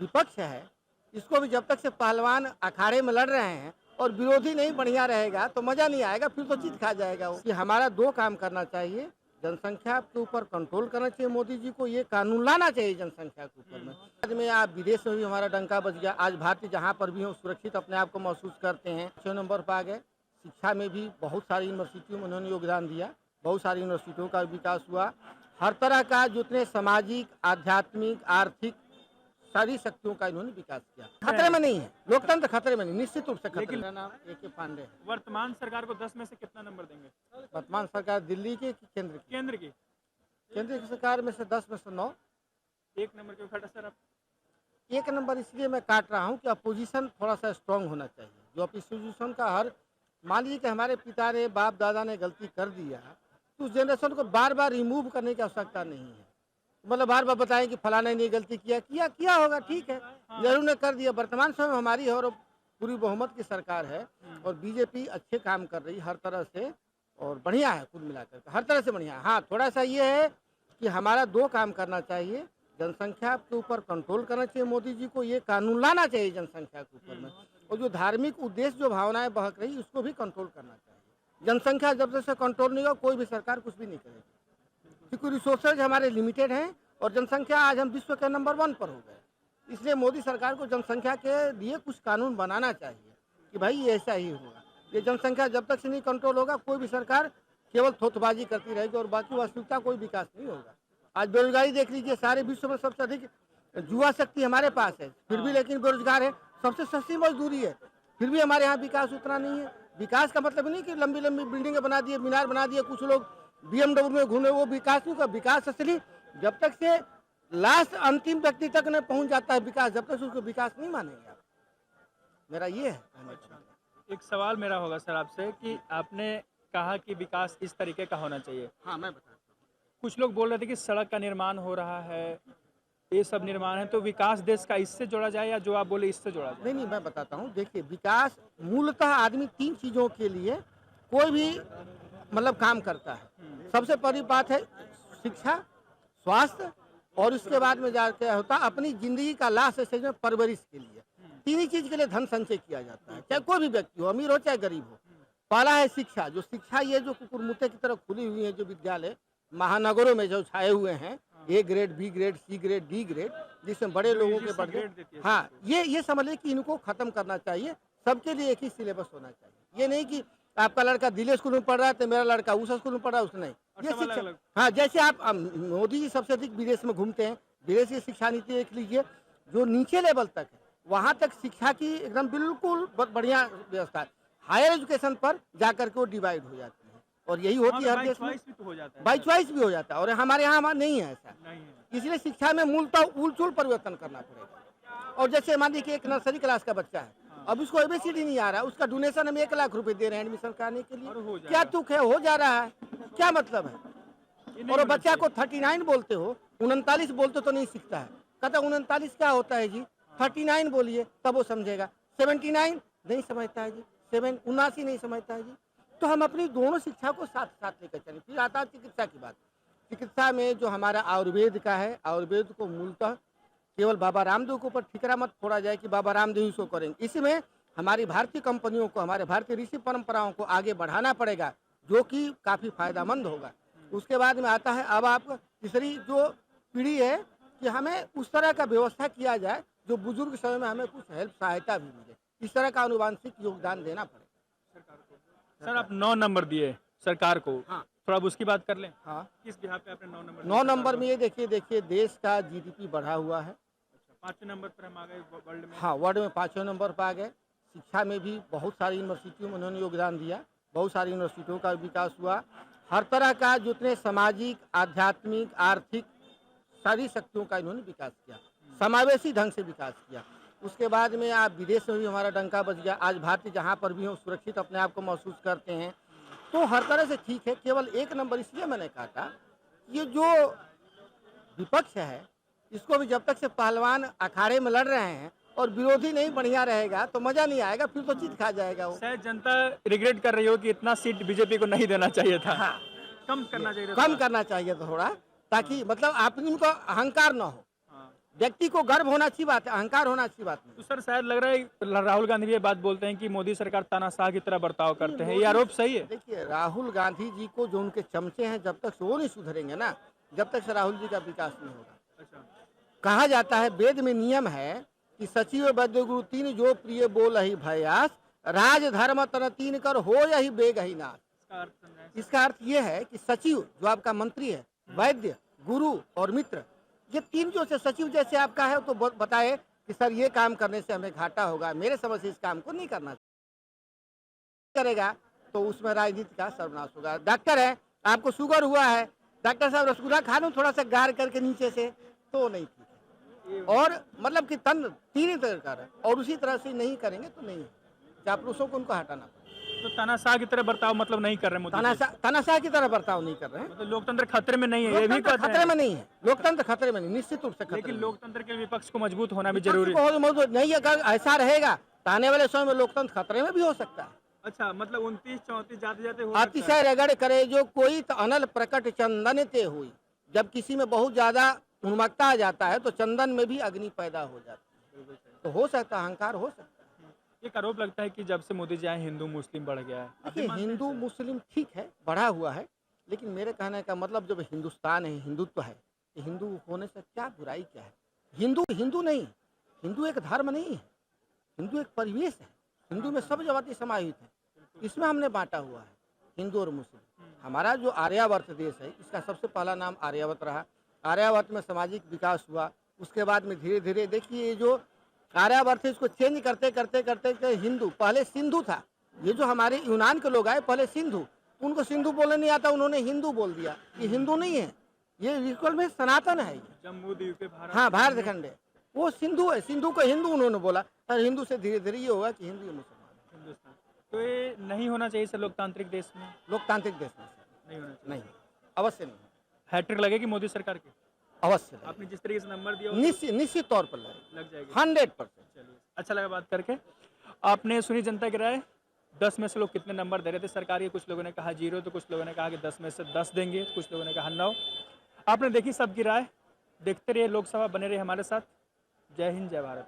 विपक्ष है, इसको भी जब तक से पहलवान अखाड़े में लड़ रहे हैं और विरोधी नहीं बढ़िया रहेगा तो मजा नहीं आएगा, फिर तो जीत खा जाएगा वो। कि हमारा दो काम करना चाहिए, जनसंख्या के ऊपर कंट्रोल करना चाहिए मोदी जी को, ये कानून लाना चाहिए जनसंख्या के ऊपर में। आज में आप विदेश में भी हमारा डंका बज गया, आज भारतीय जहाँ पर भी हो सुरक्षित अपने आप को महसूस करते हैं। 6 नंबर पर आ गए। शिक्षा में भी बहुत सारी यूनिवर्सिटियों में उन्होंने योगदान दिया, बहुत सारी यूनिवर्सिटियों का विकास हुआ। हर तरह का जितने सामाजिक, आध्यात्मिक, आर्थिक सारी शक्तियों का इन्होंने विकास किया। खतरे में नहीं है, लोकतंत्र खतरे में नहीं, निश्चित रूप से खतरे में। मेरा नाम AK पांडे है। वर्तमान सरकार को 10 में से कितना नंबर देंगे? वर्तमान सरकार दिल्ली की कि केंद्र की? केंद्र की। केंद्र की सरकार में से 10 में से 9। 1 नंबर क्यों घटा सर? आप 1 नंबर इसलिए मैं काट रहा हूँ कि अपोजिशन थोड़ा सा स्ट्रांग होना चाहिए। जो अपोजिशन का हर, मान लीजिए कि हमारे पिता ने, बाप दादा ने गलती कर दिया तो उस जनरेशन को बार बार रिमूव करने की आवश्यकता नहीं है। मतलब बार बार बताएं कि फलाना ने गलती किया होगा, ठीक है, जरूर ने कर दिया। वर्तमान समय में हमारी और पूरी बहुमत की सरकार है और बीजेपी अच्छे काम कर रही हर तरह से और बढ़िया है, कुल मिलाकर हर तरह से बढ़िया है। हाँ, थोड़ा सा ये है कि हमारा दो काम करना चाहिए, जनसंख्या के ऊपर कंट्रोल करना चाहिए मोदी जी को, ये कानून लाना चाहिए जनसंख्या के ऊपर में। और जो धार्मिक उद्देश्य, जो भावनाएं बहक रही, उसको भी कंट्रोल करना चाहिए। जनसंख्या जब तक से कंट्रोल नहीं होगा कोई भी सरकार कुछ भी नहीं करेगी, क्योंकि रिसोर्सेज हमारे लिमिटेड हैं और जनसंख्या आज हम विश्व के नंबर 1 पर हो गए। इसलिए मोदी सरकार को जनसंख्या के लिए कुछ कानून बनाना चाहिए कि भाई ये ऐसा ही होगा। ये जनसंख्या जब तक से नहीं कंट्रोल होगा कोई भी सरकार केवल थोथबाजी करती रहेगी और बाकी वास्तविकता कोई विकास नहीं होगा। आज बेरोजगारी देख लीजिए, सारे विश्व में सबसे अधिक युवा शक्ति हमारे पास है, फिर भी लेकिन बेरोजगार है। सबसे सस्ती मजदूरी है, फिर भी हमारे यहाँ विकास उतना नहीं है। विकास का मतलब नहीं कि लंबी लंबी बिल्डिंगें बना दिए, मीनार बना दिए, कुछ लोग BMW में घूमे, वो विकास नहीं का। विकास असली जब तक से लास्ट अंतिम व्यक्ति तक न पहुंच जाता है विकास, जब तक उसको विकास नहीं मानेंगे आप। मेरा ये है। अच्छा, एक सवाल मेरा होगा सर आपसे कि आपने कहा कि विकास इस तरीके का होना चाहिए। हाँ, मैं बताता हूँ। कुछ लोग बोल रहे थे कि सड़क का निर्माण हो रहा है, ये सब निर्माण है, तो विकास देश का इससे जोड़ा जाए या जो आप बोले इससे जोड़ा जाए? नहीं, मैं बताता हूँ। देखिए, विकास मूलतः आदमी 3 चीज़ों के लिए कोई भी मतलब काम करता है। सबसे पहली बात है शिक्षा, स्वास्थ्य और उसके बाद में जाके होता अपनी जिंदगी का लास्ट स्टेज में परवरिश के लिए। 3 ही चीज के लिए धन संचय किया जाता है, चाहे कोई भी व्यक्ति हो, अमीर हो चाहे गरीब हो। पहला है शिक्षा। जो शिक्षा ये जो कुकुरमुत्ते की तरह खुली हुई है, जो विद्यालय महानगरों में जो छाए हुए हैं, A grade, B grade, C grade, D grade, जिसमें बड़े लोगों के बढ़, हाँ, ये समझ लें कि इनको खत्म करना चाहिए। सबके लिए एक ही सिलेबस होना चाहिए। ये नहीं कि आपका लड़का दिल्ली स्कूल में पढ़ रहा है तो मेरा लड़का उस स्कूल में पढ़ रहा है, उसने नहीं। ये शिक्षा, हाँ, जैसे आप मोदी जी सबसे अधिक विदेश में घूमते हैं, विदेश की शिक्षा नीति देख लीजिए, जो नीचे लेवल तक है वहाँ तक शिक्षा की एकदम बिल्कुल बढ़िया व्यवस्था है। हायर एजुकेशन पर जाकर के वो डिवाइड हो जाती है और यही होती है हर देश में। बाई चॉइस भी हो जाता है और हमारे यहाँ नहीं है ऐसा। इसलिए शिक्षा में मूलतः उलचूल परिवर्तन करना पड़ेगा। और जैसे मान लीजिए एक नर्सरी क्लास का बच्चा है, अब उसको ABCD नहीं आ रहा है, उसका डोनेशन हम 1 लाख रुपए दे रहे हैं एडमिशन कराने के लिए। क्या तुक है, हो जा रहा है, क्या मतलब है? और बच्चा को 39 बोलते हो, 39 बोलते तो नहीं सीखता है। कहता 39 क्या होता है जी, 39 बोलिए तब वो समझेगा। 79 नहीं समझता है जी, 79 नहीं समझता है जी। तो हम अपनी दोनों शिक्षा को साथ साथ लेकर चलें। फिर आता है चिकित्सा की बात। चिकित्सा में जो हमारा आयुर्वेद का है, आयुर्वेद को मूलतः केवल बाबा रामदेव के ऊपर ठिकरा मत फोड़ा जाए कि बाबा रामदेव इसको करेंगे। इसमें हमारी भारतीय कंपनियों को, हमारे भारतीय ऋषि परंपराओं को आगे बढ़ाना पड़ेगा, जो कि काफ़ी फायदेमंद होगा। उसके बाद में आता है अब आप तीसरी जो पीढ़ी है कि हमें उस तरह का व्यवस्था किया जाए जो बुजुर्ग समय में हमें कुछ हेल्प सहायता भी मिले। इस तरह का अनुवांशिक योगदान देना पड़ेगा सरकार को। सर आप 9 नंबर दिए सरकार को, हाँ, थोड़ा अब उसकी बात कर लें। हाँ, किस बिहार पे आपने 9 नंबर? 9 नंबर में ये देखिए देश का GDP बढ़ा हुआ है। 5वें नंबर पर हम आ गए वर्ल्ड में। हाँ, वर्ल्ड में 5वें नंबर पर आ गए। शिक्षा में भी बहुत सारी यूनिवर्सिटियों में उन्होंने योगदान दिया, बहुत सारी यूनिवर्सिटियों का विकास हुआ। हर तरह का जितने सामाजिक, आध्यात्मिक, आर्थिक सारी शक्तियों का इन्होंने विकास किया, समावेशी ढंग से विकास किया। उसके बाद में आप विदेश में भी हमारा डंका बज गया, आज भारतीय जहाँ पर भी हो सुरक्षित अपने आप को महसूस करते हैं। तो हर तरह से ठीक है। केवल 1 नंबर इसलिए मैंने काटा, ये जो विपक्ष है इसको भी जब तक से पहलवान अखाड़े में लड़ रहे हैं और विरोधी नहीं बढ़िया रहेगा तो मजा नहीं आएगा, फिर तो जीत खा जाएगा वो। शायद जनता रिग्रेट कर रही हो कि इतना सीट बीजेपी को नहीं देना चाहिए था। हाँ, कम करना चाहिए था, कम करना चाहिए थोड़ा, ताकि मतलब आप इनको अहंकार ना हो। व्यक्ति को गर्व होना अच्छी बात है, अहंकार होना अच्छी बात नहीं। तो सर शायद लग रहा है राहुल गांधी भी ये बात बोलते हैं कि मोदी सरकार तानाशाह की तरह बर्ताव करते हैं, ये आरोप सही है? देखिए, राहुल गांधी जी को जो उनके चमचे हैं, जब तक से वो नहीं सुधरेंगे ना, जब तक से राहुल जी का विकास नहीं होगा। अच्छा, कहा जाता है, वेद में नियम है कि सचिव वैद्य गुरु तीन जो प्रिय बोल ही भयास, राज धर्म तन तीन कर हो यही बेग ही नाश। इसका अर्थ समझाएं। इसका अर्थ ये है कि सचिव जो आपका मंत्री है, वैद्य, गुरु और मित्र, ये तीन जो से सचिव जैसे आपका है, तो बताए कि सर ये काम करने से हमें घाटा होगा, मेरे समझ से इस काम को नहीं करना करेगा तो उसमें राजनीति का सर्वनाश होगा। डॉक्टर है, आपको शुगर हुआ है, डॉक्टर साहब रसगुल्ला खा लो थोड़ा सा गार करके नीचे से, तो नहीं ठीक है। और मतलब कि तन तीन ही तरह का है, और उसी तरह से नहीं करेंगे तो नहीं है। चापलूसों को उनको हटाना पड़ेगा। तो तानाशाह की तरह बर्ताव मतलब नहीं कर रहे मोदी जी? तानाशाह की तरह बर्ताव नहीं कर रहे हैं। मतलब लोकतंत्र खतरे में नहीं है, ये भी लोकतंत्र कहते खतरे हैं। में नहीं है, लोकतंत्र खतरे में नहीं, निश्चित रूप से खतरे लेकिन में लोकतंत्र के विपक्ष को मजबूत होना भी नहीं। जरूरी है। बहुत मजबूत नहीं, अगर ऐसा रहेगा तो आने वाले समय में लोकतंत्र खतरे में भी हो सकता है। अच्छा, मतलब 29-34 जाते जाते हो सकता है। अतिशय रगड़ करे जो कोई तो अनल प्रकट चंदन ते हुई। जब किसी में बहुत ज्यादा उन्मत्तता आ जाता है तो चंदन में भी अग्नि पैदा हो जाती है, तो हो सकता है, अहंकार हो सकता है। एक आरोप लगता है कि जब से मोदी जी आए हिंदू मुस्लिम बढ़ गया है। आप भी देखिए, मानते हैं हिंदू इसे? मुस्लिम ठीक है, बढ़ा हुआ है, लेकिन मेरे कहने का मतलब जब हिंदुस्तान है, हिंदुत्व है, तो हिंदू होने से क्या बुराई क्या है? हिंदू हिंदू नहीं, हिंदू एक धर्म नहीं है, हिंदू एक परिवेश है। हिंदू में सब जाति समाहित है, इसमें हमने बांटा हुआ है हिंदू और मुस्लिम। हमारा जो आर्यावर्त देश है, इसका सबसे पहला नाम आर्यावर्त रहा। आर्यावर्त में सामाजिक विकास हुआ, उसके बाद में धीरे धीरे देखिए ये जो आर्यावर्त है, इसको चेंज करते करते करते करते हिंदू, पहले सिंधु था। ये जो हमारे यूनान के लोग आए पहले सिंधु, उनको सिंधु बोलने नहीं आता, उन्होंने हिंदू बोल दिया। ये हिंदू नहीं है, ये रिकल में सनातन है ये। जम्मू द्वीप पे भारत। हाँ, भारत खंड है, वो सिंधु है, सिंधु को हिंदू उन्होंने बोला, और हिंदू से धीरे धीरे ये होगा कि हिंदू या मुसलमान। हिंदुस्तान तो ये नहीं होना चाहिए सर लोकतांत्रिक देश में? लोकतांत्रिक देश में नहीं होना चाहिए। नहीं, अवश्य नहीं, हैट्रिक लगेगी मोदी सरकार की? अवश्य नहीं। आपने जिस तरीके से नंबर दिया निश्चित तौर पर लग जाएगी। 100%। चलिए, अच्छा लगा बात करके। आपने सुनी जनता की राय, 10 में से लोग कितने नंबर दे रहे थे सरकार के? कुछ लोगों ने कहा 0, तो कुछ लोगों ने कहा कि 10 में से 10 देंगे, कुछ लोगों ने कहा 9। आपने देखी सबकी राय। देखते रहिए लोकसभा, बने रहिए हमारे साथ। जय हिंद, जय भारत।